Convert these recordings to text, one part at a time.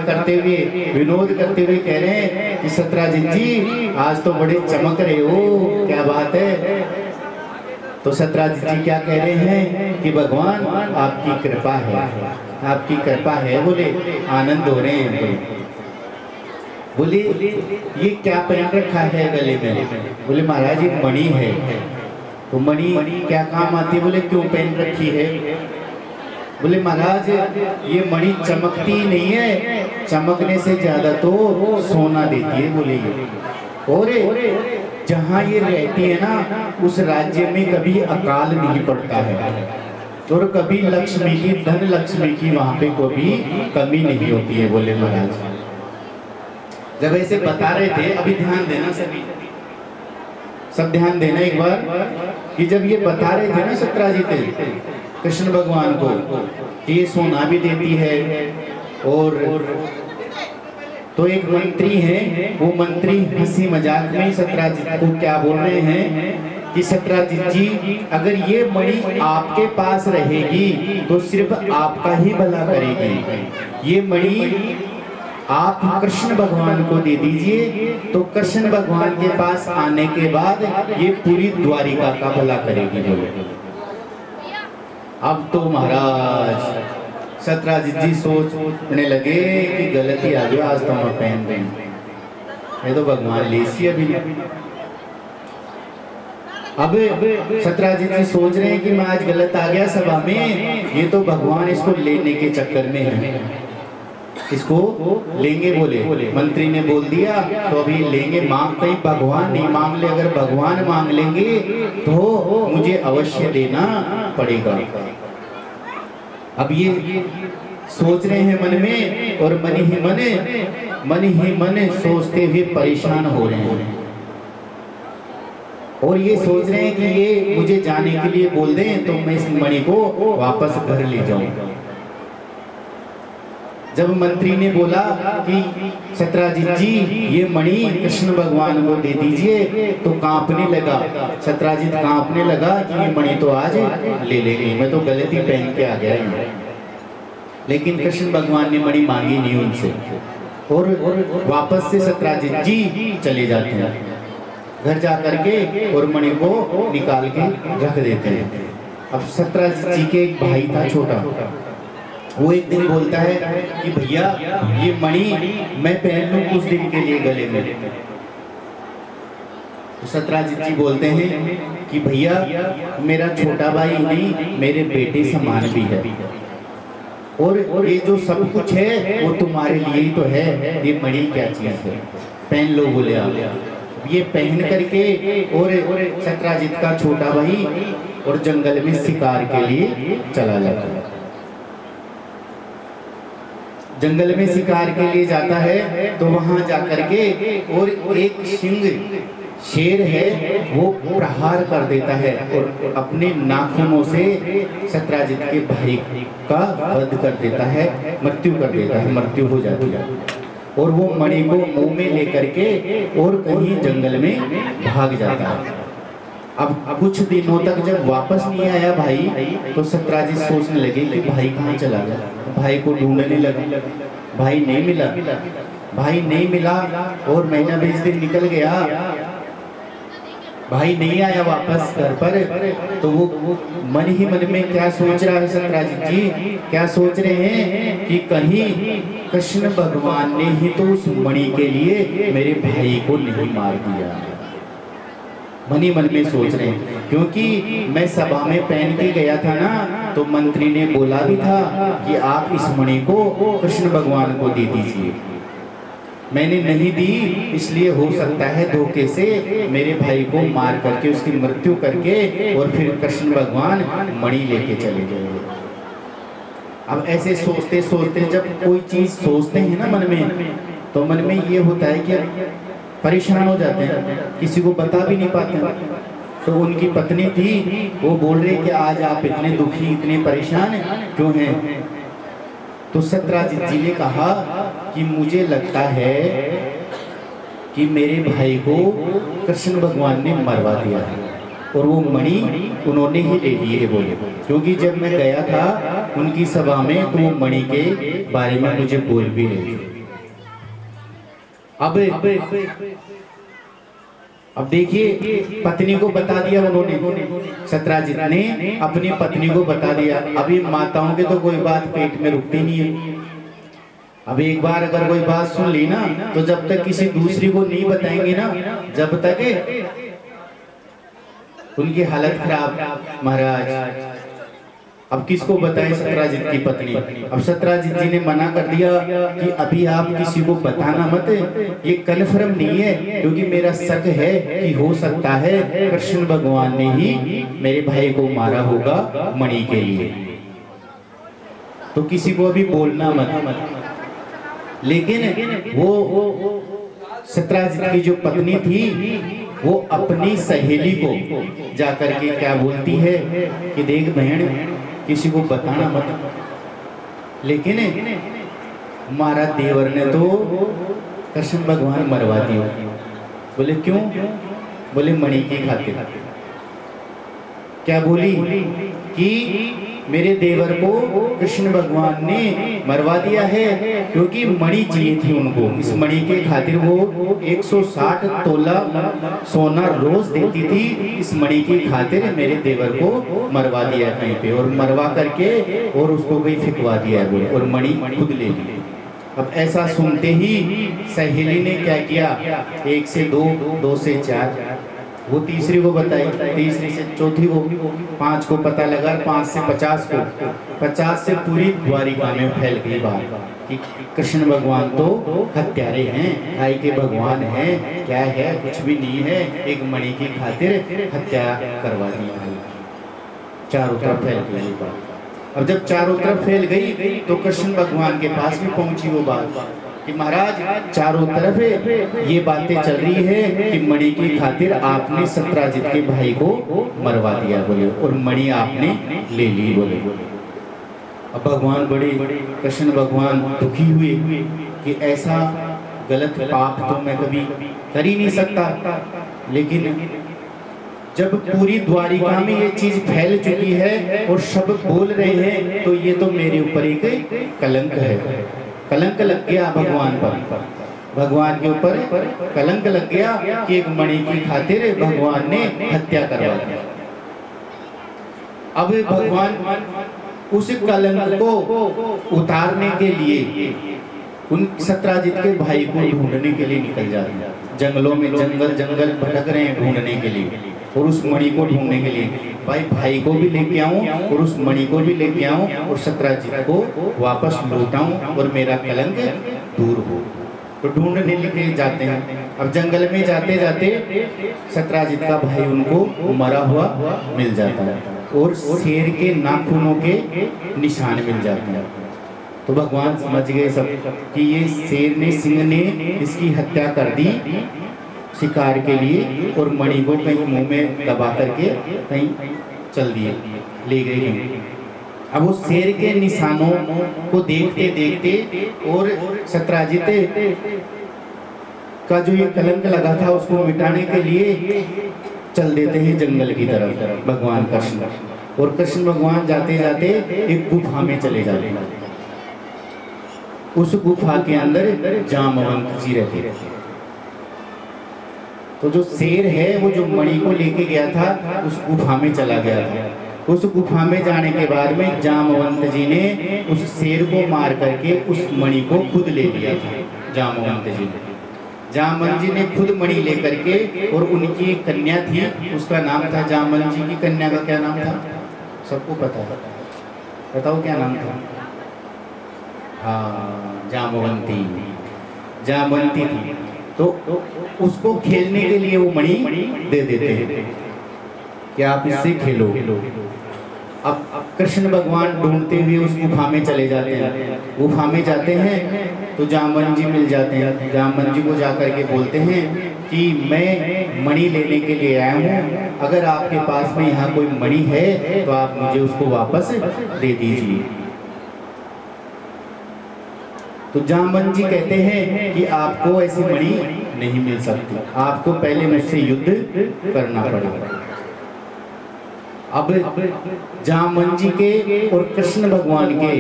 मजाक करते हुए, विनोद करते हुए कह रहे हैं कि सत्राजित जी आज तो बड़े चमक रहे हो, क्या बात है। तो सत्राजित जी क्या कह रहे हैं कि भगवान आपकी कृपा है, आपकी कृपा है। बोले आनंद हो रहे हैं। बोले ये क्या पहन रखा है गले में। बोले महाराज ये मणि है। तो मणि क्या काम आती है। बोले क्यों पहन रखी है। बोले महाराज ये मणि चमकती नहीं है, चमकने से ज्यादा तो सोना देती है। बोले ये और जहाँ ये रहती है ना उस राज्य में कभी अकाल नहीं पड़ता है और कभी लक्ष्मी की, धन लक्ष्मी की वहां पे कोई कमी नहीं होती है। बोले महाराज जब ऐसे बता रहे थे, अभी ध्यान देना सभी, सब ध्यान देना एक बार कि जब ये बता रहे थे ना सत्राजित कृष्ण भगवान को कि ये सोना भी देती है और तो एक मंत्री है, वो मंत्री हंसी मजाक में सत्राजित को क्या बोल रहे हैं कि सत्राजित जी अगर ये मणि आपके पास रहेगी तो सिर्फ आपका ही भला करेगी। ये मणि आप कृष्ण भगवान को दे दीजिए तो कृष्ण भगवान के पास आने के बाद ये पूरी द्वारिका का भला करेगी। बोले अब तो महाराज सत्राजित जी सोचने लगे कि गलती आ गई, आज तो हम पहन रहे हैं, ये तो भगवान लेसी अभी नहीं। अब सत्राजित जी सोच रहे हैं कि मैं आज गलत आ गया सभा में, ये तो भगवान इसको लेने के चक्कर में है, इसको लेंगे। बोले मंत्री ने बोल दिया तो अभी लेंगे। मांग कहीं भगवान नहीं मांग ले, अगर भगवान मांग लेंगे तो मुझे अवश्य देना पड़ेगा। अब ये सोच रहे हैं मन में और मन ही मन सोचते हुए परेशान हो रहे हैं और ये सोच रहे हैं कि ये मुझे जाने के लिए बोल दें तो मैं इस मणि को वापस घर ले जाऊं। जब मंत्री ने बोला कि सत्राजित जी ये मणि कृष्ण भगवान को दे दीजिए तो कांपने लगा, सत्राजित कांपने लगा कि ये मणि तो आज ले लेंगे, मैं तो गलती पहन के आ गया हूं। लेकिन कृष्ण भगवान ने मणि मांगी नहीं उनसे और वापस से सत्राजित जी चले जाते हैं घर जा करके और मणि को निकाल के रख देते हैं। अब सत्राजित जी के एक भाई था छोटा, वो एक दिन बोलता है कि भैया ये मणि मैं पहन लूं कुछ दिन के लिए गले में। तो सत्राजित जी बोलते हैं कि भैया मेरा छोटा भाई नहीं, मेरे बेटे समान भी है और ये जो सब कुछ है वो तुम्हारे लिए ही तो है, ये मणि क्या चीज है, पहन लो। बोले आप ये पहन करके और सत्राजित का छोटा भाई और जंगल में शिकार के लिए चला जाता है। जंगल में शिकार के लिए जाता है तो वहां जाकर के और एक सिंह शेर है वो प्रहार कर देता है और अपने नाखूनों से सत्राजित के भाई का वध कर देता है, मृत्यु कर देता है, मृत्यु हो जाती है और वो मणि को मुंह में लेकर के और कहीं जंगल में भाग जाता है। अब कुछ दिनों तक जब वापस नहीं आया भाई तो सत्राजित सोचने लगे कि भाई कहाँ चला गया। भाई को ढूंढने लगा, भाई नहीं मिला, भाई नहीं मिला और महीना 20 दिन निकल गया, भाई नहीं आया वापस घर पर। तो वो मन ही मन में क्या सोच रहा है सत्राजित जी, क्या सोच रहे हैं कि कहीं कृष्ण भगवान ने ही तो उस मणि के लिए मेरे भाई को नहीं मार दिया। मन ही मन में सोच रहे हैं क्योंकि मैं सभा में पहन के गया था ना तो मंत्री ने बोला भी था कि आप इस मणि को कृष्ण भगवान को दे दीजिए। मैंने नहीं दी, इसलिए हो सकता है धोखे से मेरे भाई को मार करके उसकी मृत्यु करके और फिर कृष्ण भगवान मणि लेके चले गए। अब ऐसे सोचते सोचते जब कोई चीज सोचते हैं ना मन में तो मन में ये होता है कि परेशान हो जाते हैं, किसी को बता भी नहीं पाते। तो उनकी पत्नी थी, वो बोल रही कि आज आप इतने दुखी, इतने परेशान क्यों हैं। तो सत्राजित जी ने कहा कि मुझे लगता है कि मेरे भाई को कृष्ण भगवान ने मरवा दिया है और वो मणि उन्होंने ही ले ली है। बोले क्योंकि जब मैं गया था उनकी सभा में तो वो मणि के बारे में मुझे बोल भी रहे थे। अब देखिए पत्नी को बता दिया उन्होंने, सत्राजित ने अपनी पत्नी को बता दिया। अभी माताओं के तो कोई बात पेट में रुकती नहीं है। अब एक बार अगर कोई बात सुन ली ना, तो जब तक किसी दूसरी को नहीं बताएंगे ना, जब तक उनकी हालत खराब। महाराज अब किसको बताएं सत्राजित की पत्नी। अब सत्राजित जी ने मना कर दिया कि अभी आप किसी को बताना मत, ये कन्फर्म नहीं है, क्योंकि मेरा शक है कि हो सकता है कृष्ण भगवान ने ही मेरे भाई को मारा होगा मणि के लिए, तो किसी को अभी बोलना मत। लेकिन वो सत्राजित की जो पत्नी थी, वो अपनी सहेली को जाकर के क्या बोलती है कि देख बहन, किसी को बताना मत। लेकिन हमारा देवर ने तो कृष्ण भगवान मरवा दिया। बोले क्यों? बोले मणि की खातिर। क्या बोली कि मेरे देवर को कृष्ण भगवान ने मरवा दिया है क्योंकि मणि चाहिए थी उनको। इस मणि के खातिर वो 160 तोला सोना रोज देती थी। इस मणि की खातिर मेरे देवर को मरवा दिया कहीं पे, और मरवा करके और उसको कहीं फिकवा दिया है बोले, और मणि खुद ले ली। अब ऐसा सुनते ही सहेली ने क्या किया, 1 से 2, 2 से 4, वो तीसरी को बताई, तीसरी से चौथी को, 5 को पता लगा, 5 से 50 को, 50 से पूरी द्वारिका में फैल गई बात कि कृष्ण भगवान तो हत्यारे हैं, भाई के भगवान हैं, क्या है, कुछ भी नहीं है, एक मणि की खातिर हत्या करवा दी भाई। चारों तरफ फैल गई बात। अब जब चारों तरफ फैल गई तो कृष्ण भगवान के पास भी पहुंची वो बात कि महाराज चारों तरफ ये बातें चल रही है कि मणि की खातिर आपने सत्राजित के भाई को मरवा दिया बोले, और मणि आपने ले ली बोले। अब भगवान बड़े, कृष्ण भगवान दुखी हुए कि ऐसा गलत पाप तो मैं कभी कर ही नहीं सकता। लेकिन जब पूरी द्वारिका में ये चीज फैल चुकी है और सब बोल रहे हैं, तो ये तो मेरे ऊपर एक कलंक है, कलंक लग गया भगवान पर, भगवान के ऊपर कलंक लग गया कि एक मणि की खातिर भगवान ने हत्या करवा दी। अब भगवान उस कलंक को उतारने के लिए उन सत्राजित के भाई को ढूंढने के लिए निकल जाते हैं। जंगलों में जंगल जंगल भटक रहे हैं ढूंढने के लिए, और उस मणि को ढूंढने के लिए भाई को भी लेके आऊं और उस मणि को भी लेके आऊं और सत्राजित को वापस लौटाऊं और मेरा कलंक दूर हो। तो ढूंढने लेके जाते हैं। अब जंगल में जाते जाते सत्राजित का भाई उनको मरा हुआ मिल जाता है, और शेर के नाखूनों के निशान मिल जाते हैं। तो भगवान समझ गए सब कि ये शेर ने, सिंह ने इसकी हत्या कर दी शिकार के लिए, और मणि को कहीं मुंह में दबा करके कहीं चल दिए, ले गए। अब उस शेर के निशानों को देखते देखते और सत्राजित का जो ये कलंक लगा था उसको मिटाने के लिए चल देते हैं जंगल की तरफ भगवान कृष्ण। और कृष्ण भगवान जाते जाते एक गुफा में चले जाते हैं। उस गुफा के अंदर जामवंत जी रहते थे। तो जो शेर है वो जो मणि को लेके गया था उस गुफा में चला गया था। उस गुफा में जाने के बाद में जामवंत जी ने उस शेर को मार करके उस मणि को खुद ले लिया था। जामवंत जी ने, जामवंत जी ने खुद मणि लेकर के, और उनकी एक कन्या थी, उसका नाम था, जामवंत जी की कन्या का क्या नाम था? सबको पता है, बताओ क्या नाम था? हाँ, जामवंती, जामवंती थी। तो उसको खेलने के लिए वो मणि दे देते हैं कि आप इससे खेलो। अब कृष्ण भगवान ढूंढते हुए उस गुफा में चले जाते हैं। गुफा में जाते हैं तो जामवंत जी मिल जाते हैं। जामवंत जी को जाकर के बोलते हैं कि मैं मणि लेने के लिए आया हूँ, अगर आपके पास में यहाँ कोई मणि है तो आप मुझे उसको वापस दे दीजिए। तो जामवंत जी कहते हैं कि आपको ऐसी मणि नहीं मिल सकती, आपको पहले मुझसे युद्ध करना पड़ेगा। अब जामवंत जी के और कृष्ण भगवान के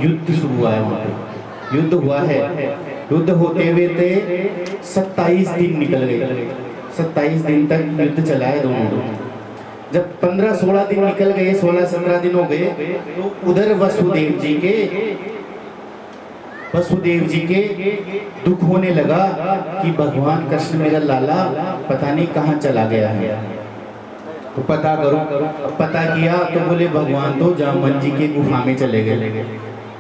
युद्ध शुरू हुआ है। वहाँ पे युद्ध हुआ है। युद्ध होते हुए थे 27 दिन निकल गए, 27 दिन तक युद्ध चला है दोनों। जब 15-16 दिन निकल गए, 16-17 दिन हो गए, तो उधर वसुदेव जी के दुख होने लगा कि भगवान कृष्ण मेरा लाला पता नहीं कहाँ चला गया है, तो पता करो। पता किया तो बोले भगवान तो जामवंत जी के गुफा में चले गए।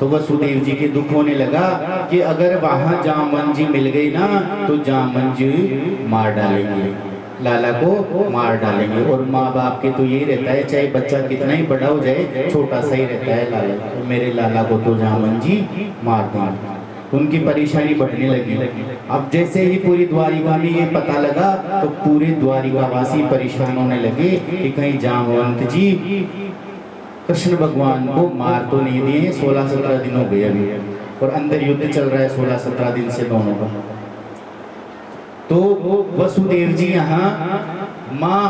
तो वसुदेव जी के दुख होने लगा कि अगर वहां जामवंत जी मिल गई ना तो जामवंत जी मार डालेंगे, लाला को मार डालेंगे। और माँ बाप के तो यही रहता है, चाहे बच्चा कितना ही बड़ा हो जाए छोटा सा ही रहता है लाला, तो मेरे लाला को तो जामवंत जी मार देंगे। उनकी परेशानी बढ़ने लगी। अब जैसे ही पूरी द्वारिका में ये पता लगा तो पूरे द्वारिकावासी परेशान होने लगे कि कहीं जामवंत जी कृष्ण भगवान को मार तो नहीं दिए। 16-17 दिन हो गए अभी, और अंदर युद्ध चल रहा है 16-17 दिन से दोनों का। तो वसुदेव जी यहाँ माँ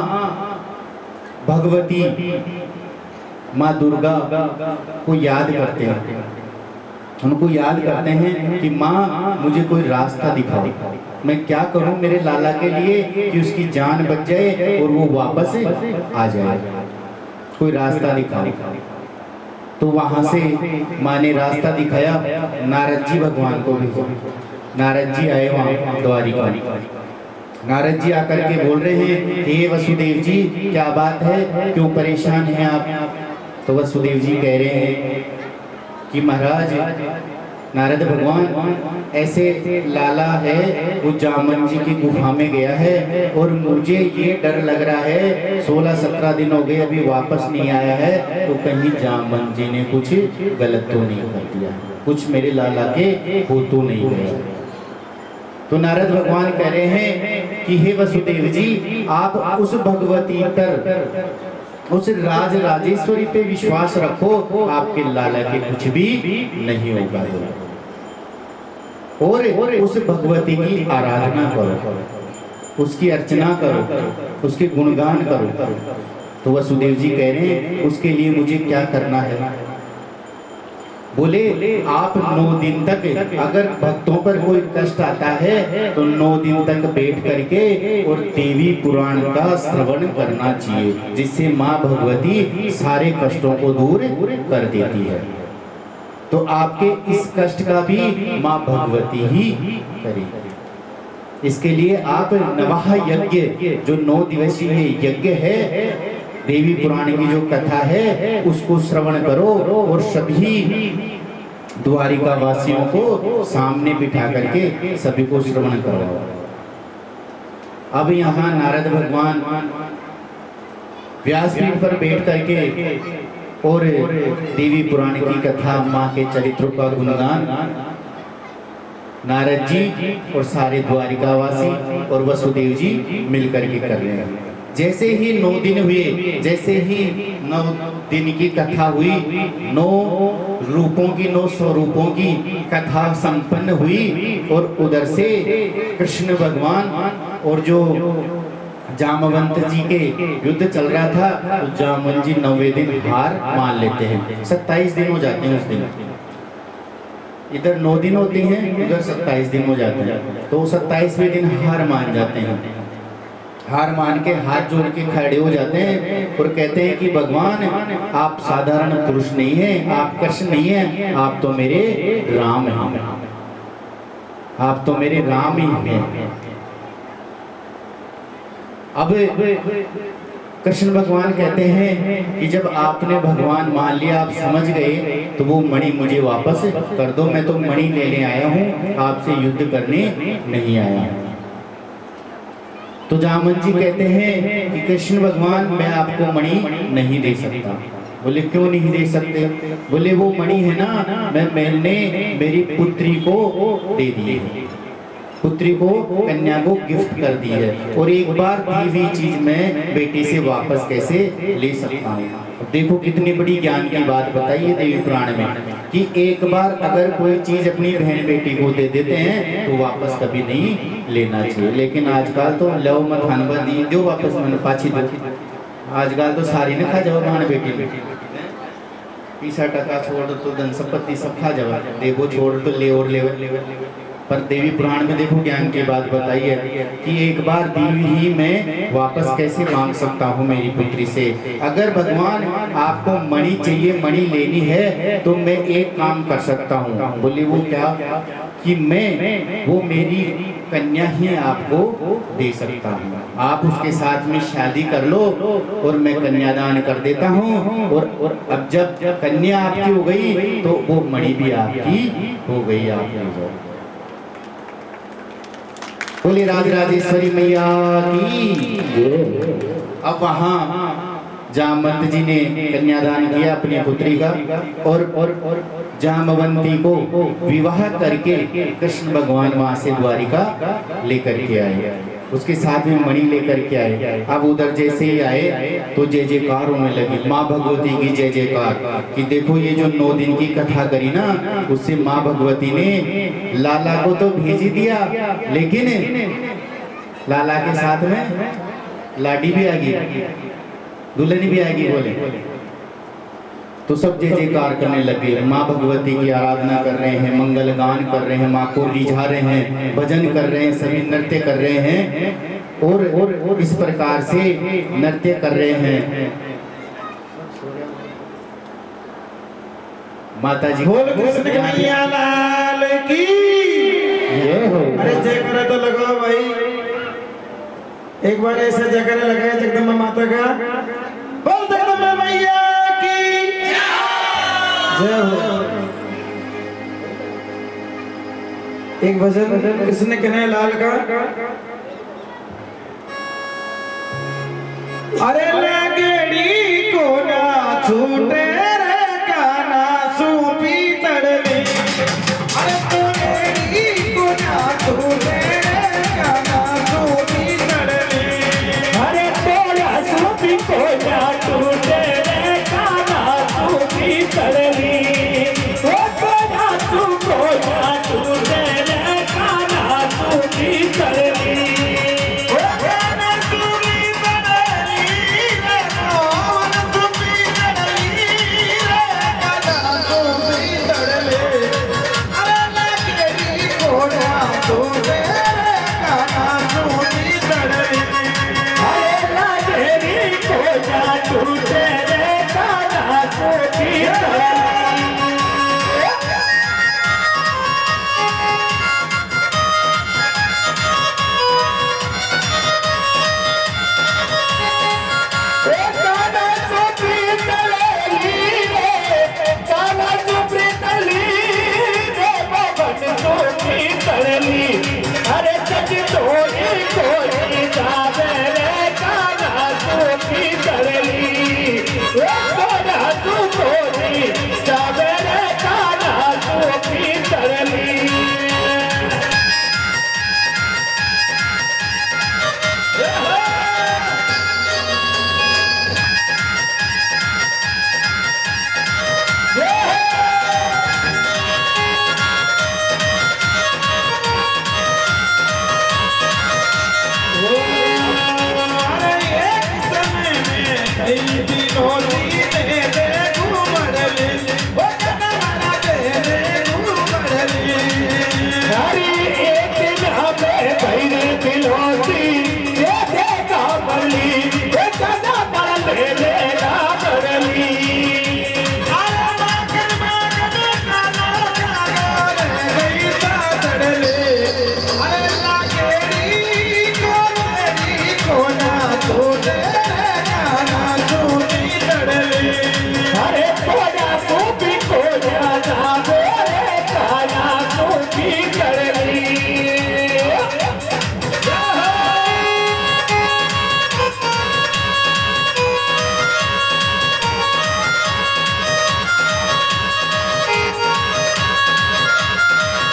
भगवती, माँ दुर्गा को याद करते हैं, उनको याद करते हैं कि माँ मुझे कोई रास्ता दिखाओ, मैं क्या करूं मेरे लाला के लिए कि उसकी जान बच जाए और वो वापस आ जाए, कोई रास्ता दिखाओ। तो वहां से माँ ने रास्ता दिखाया, नारद जी भगवान को भेजा। नारद जी आए वहां द्वारिका। नारद जी आकर के बोल रहे हैं, हे वसुदेव जी क्या बात है, क्यों परेशान हैं आप? तो वसुदेव जी कह रहे हैं कि महाराज नारद भगवान ऐसे लाला है वो जामवंत जी की गुफा में गया है और मुझे ये डर लग रहा है, 16-17 दिन हो गए अभी वापस नहीं आया है, तो कहीं जामवंत जी ने कुछ गलत तो नहीं कर दिया, कुछ मेरे लाला के हो तो नहीं गया। तो नारद भगवान कह रहे हैं कि हे वसुदेव जी आप उस भगवती पर, उस राज राजेश्वरी पे विश्वास रखो, आपके लाला के कुछ भी नहीं होगा। और उस भगवती की आराधना करो, उसकी अर्चना करो, उसके गुणगान करो। तो वसुदेव जी कह रहे हैं उसके लिए मुझे क्या करना है? बोले आप 9 दिन तक, अगर भक्तों पर कोई कष्ट आता है तो 9 दिन तक बैठ करके और देवी पुराण का श्रवण करना चाहिए, जिससे माँ भगवती सारे कष्टों को दूर कर देती है। तो आपके इस कष्ट का भी माँ भगवती ही करेगी। इसके लिए आप नवाह यज्ञ, जो 9 दिवसीय यज्ञ है, देवी पुराण की जो कथा है उसको श्रवण करो और सभी द्वारिका वासियों को सामने बिठा करके सभी को श्रवण करो। अब यहाँ नारद भगवान व्यासपीठ पर बैठ करके और देवी पुराण की कथा, माँ के चरित्रों का गुणगान नारद जी और सारे द्वारिकावासी और वसुदेव जी मिलकर के कर रहे हैं। जैसे ही 9 दिन हुए, जैसे ही 9 दिन की कथा हुई, 9 रूपों की, 9 स्वरूपों की कथा संपन्न हुई, और उधर से कृष्ण भगवान और जो जामवंत जी के युद्ध चल रहा था, तो जामवंत जी 9वें दिन हार मान लेते हैं। 27 दिन हो जाते हैं उस दिन, इधर 9 दिन होते हैं, उधर 27 दिन हो जाते हैं। तो 27वें दिन हार मान जाते हैं। हार मान के हाथ जोड़ के खड़े हो जाते हैं और कहते हैं कि भगवान आप साधारण पुरुष नहीं हैं, आप कृष्ण नहीं हैं, आप तो मेरे राम हैं, आप तो मेरे राम ही हैं। अब कृष्ण भगवान कहते हैं कि जब आपने भगवान मान लिया, आप समझ गए, तो वो मणि मुझे वापस कर दो, मैं तो मणि लेने आया हूँ, आपसे युद्ध करने नहीं आया। तो जामवंत जी कहते हैं कि कृष्ण भगवान मैं आपको मणि नहीं दे सकता। बोले क्यों नहीं दे सकते? बोले वो मणि है ना, मैंने मेरी पुत्री को दे दी है, पुत्री को, कन्या को गिफ्ट कर दी है, और एक बार दी हुई चीज मैं बेटी से वापस कैसे ले सकता हूँ। देखो कितनी बड़ी ज्ञान की बात बताई है देवी पुराण में कि एक बार अगर कोई चीज अपनी बहन बेटी को दे देते हैं तो वापस कभी नहीं लेना चाहिए। लेकिन आजकल तो लव मत हनबा दी दो वापस मन पाछी दो, आजकल तो सारी ने खा जाओ बहन बेटी, पैसा टका छोड़ तो धन संपत्ति सब खा जाओ, देखो छोड़ तो ले और ले। पर देवी पुराण में देखो ज्ञान की बात बताई है कि एक बार दी ही मैं वापस कैसे मांग सकता हूँ मेरी पुत्री से। अगर भगवान आपको मणि चाहिए, मणि लेनी है, तो मैं एक काम कर सकता हूँ। बोले वो क्या? कि मैं वो मेरी कन्या ही आपको दे सकता हूँ, आप उसके साथ में शादी कर लो और मैं कन्यादान कर देता हूँ। और अब जब कन्या आपकी हो गई तो वो मणि भी आपकी हो गई। आपकी बोली राजराजेश्वरी मैया की। अब वहां जामवंत जी ने कन्यादान किया अपनी पुत्री का और जामवंती को विवाह करके कृष्ण भगवान वहां से द्वारिका लेकर के आए, उसके साथ में मणि लेकर के आए। अब उधर जैसे ही आए तो जय जयकार होने लगी, माँ भगवती की जय जयकार। कि देखो ये जो 9 दिन की कथा करी ना, उससे माँ भगवती ने लाला को तो भेज दिया, लेकिन लाला के साथ में लाडी भी आ गई, दुल्हन भी आएगी। बोले तो सब जय जयकार करने लगे, माँ भगवती की आराधना कर रहे हैं, मंगल गान कर रहे हैं, माँ को रिझा रहे हैं, भजन कर रहे हैं, सभी नृत्य कर रहे हैं और इस प्रकार से नृत्य कर रहे हैं। माता जी बोल कृष्ण कन्हैया लाल की। अरे जय करे तो लगाओ भाई, एक बार ऐसे जयकारा लगाए जगदम्बा माता का। बोल जगदम्बा मैया की जय हो। एक भजन कृष्ण कन्हैया लाल का। अरे लगड़ी को ना छूटे रे काना सूपी तड़ले। अरे तो लगड़ी को ना छूटे रे काना सूपी तड़ले। अरे तोड़ा सूपी को ना छूटे रे काना सूपी तड़ले। ओ तोड़ा सूपी को ना छूटे रे काना सूपी तड़ले। अरे